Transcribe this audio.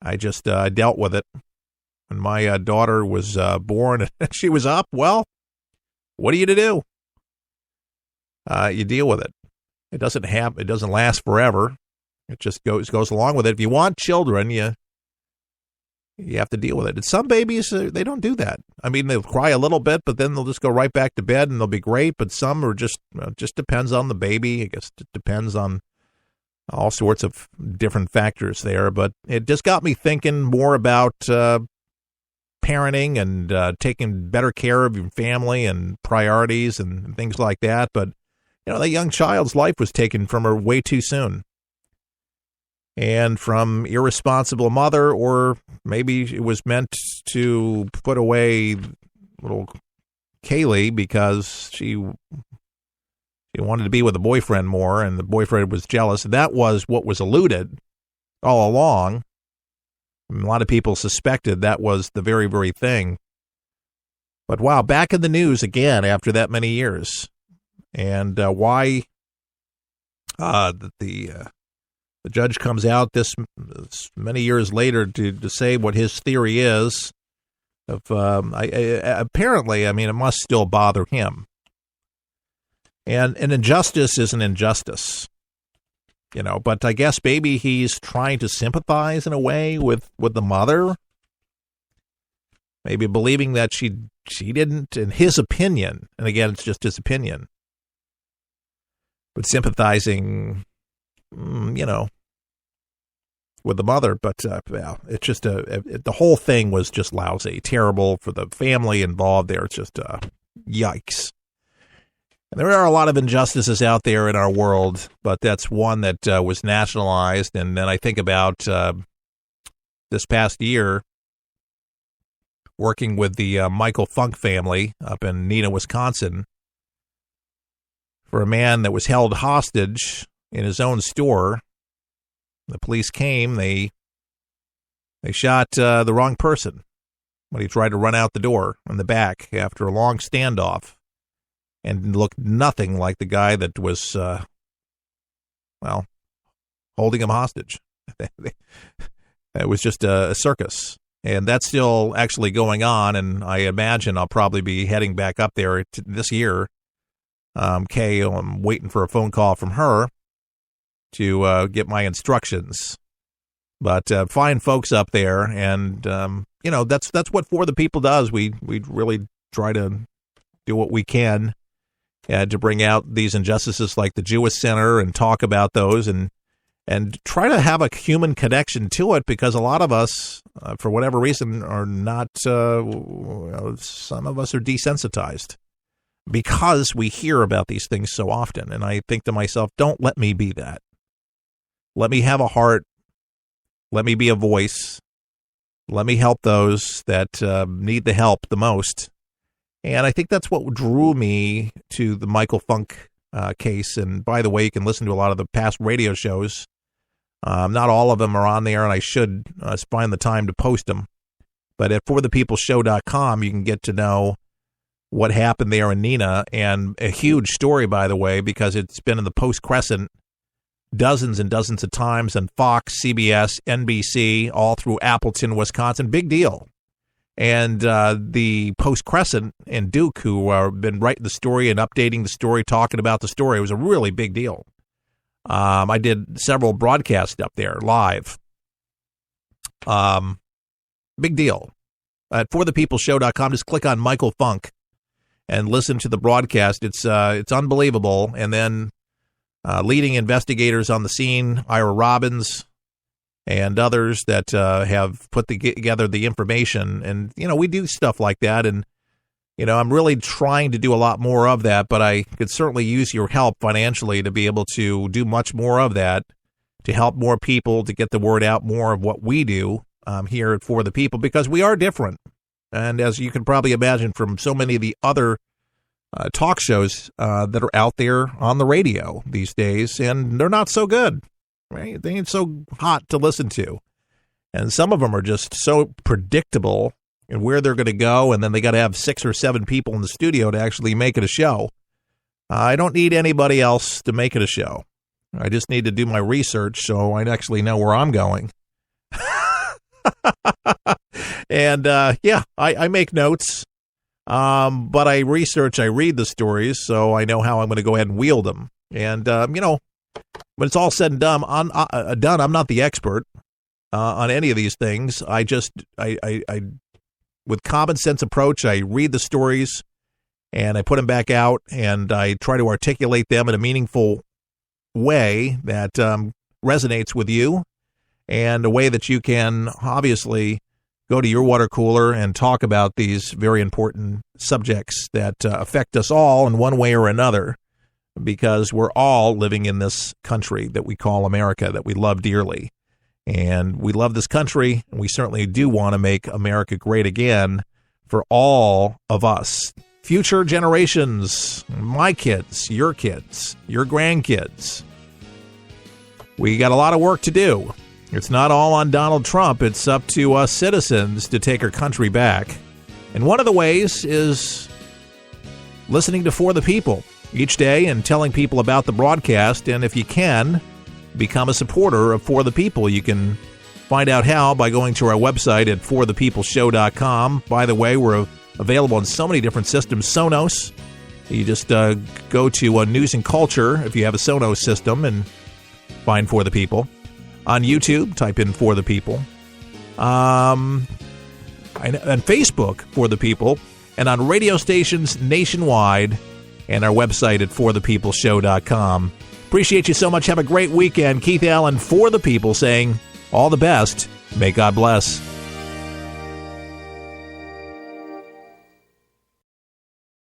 I just dealt with it. When my daughter was born and she was up, well, what are you to do? You deal with it. It doesn't last forever. It just goes along with it. If you want children, you have to deal with it. And some babies, they don't do that. I mean, they'll cry a little bit, but then they'll just go right back to bed and they'll be great. But some are just depends on the baby. I guess it depends on all sorts of different factors there. But it just got me thinking more about parenting and taking better care of your family and priorities and things like that. But, that young child's life was taken from her way too soon. And from irresponsible mother, or maybe it was meant to put away little Kaylee because she wanted to be with a boyfriend more, and the boyfriend was jealous. That was what was alluded all along. A lot of people suspected that was the very, very thing. But wow, back in the news again after that many years. And why the judge comes out this many years later to say what his theory is of apparently, it must still bother him. And an injustice is an injustice, but I guess maybe he's trying to sympathize in a way with the mother, maybe believing that she didn't, in his opinion, and again, it's just his opinion, but sympathizing, with the mother, but it's just the whole thing was just lousy, terrible for the family involved there. It's just yikes. And there are a lot of injustices out there in our world, but that's one that was nationalized. And then I think about this past year, working with the Michael Funk family up in Neenah, Wisconsin, for a man that was held hostage in his own store. The police came, they shot the wrong person when he tried to run out the door in the back after a long standoff, and looked nothing like the guy that was, holding him hostage. It was just a circus. And that's still actually going on, and I imagine I'll probably be heading back up there this year. Kay, I'm waiting for a phone call from her to get my instructions. But fine folks up there, and that's what For the People does. We really try to do what we can to bring out these injustices like the Jewish Center and talk about those and try to have a human connection to it, because a lot of us, for whatever reason, are not, some of us are desensitized because we hear about these things so often. And I think to myself, don't let me be that. Let me have a heart. Let me be a voice. Let me help those that need the help the most. And I think that's what drew me to the Michael Funk case. And by the way, you can listen to a lot of the past radio shows. Not all of them are on there, and I should find the time to post them. But at forthepeopleshow.com, you can get to know what happened there in Neenah, and a huge story, by the way, because it's been in the Post-Crescent dozens and dozens of times, and Fox, CBS, NBC, all through Appleton, Wisconsin. Big deal. And the Post-Crescent and Duke, who have been writing the story and updating the story, talking about the story, it was a really big deal. I did several broadcasts up there live. Big deal. At forthepeopleshow.com, just click on Michael Funk and listen to the broadcast. It's unbelievable. And then leading investigators on the scene, Ira Robbins, and others that have put together the information. And, we do stuff like that. And, I'm really trying to do a lot more of that, but I could certainly use your help financially to be able to do much more of that, to help more people, to get the word out more of what we do here at For the People, because we are different. And as you can probably imagine from so many of the other talk shows that are out there on the radio these days, and they're not so good. Right? They ain't so hot to listen to. And some of them are just so predictable and where they're going to go, and then they got to have 6 or 7 people in the studio to actually make it a show. I don't need anybody else to make it a show. I just need to do my research so I actually know where I'm going. And, I make notes, but I research, I read the stories, so I know how I'm going to go ahead and wield them. And, when it's all said and done, I'm not the expert on any of these things. I with common sense approach, I read the stories and I put them back out and I try to articulate them in a meaningful way that resonates with you and a way that you can obviously go to your water cooler and talk about these very important subjects that affect us all in one way or another, because we're all living in this country that we call America, that we love dearly. And we love this country, and we certainly do want to make America great again for all of us. Future generations, my kids, your grandkids. We got a lot of work to do. It's not all on Donald Trump. It's up to us citizens to take our country back. And one of the ways is listening to For the People each day and telling people about the broadcast. And if you can, become a supporter of For the People. You can find out how by going to our website at forthepeopleshow.com. By the way, we're available on so many different systems. Sonos. You just go to News and Culture if you have a Sonos system and find For the People. On YouTube, type in For the People. On Facebook, For the People. And on radio stations nationwide. And our website at forthepeopleshow.com. Appreciate you so much. Have a great weekend. Keith Allen, For the People, saying all the best. May God bless.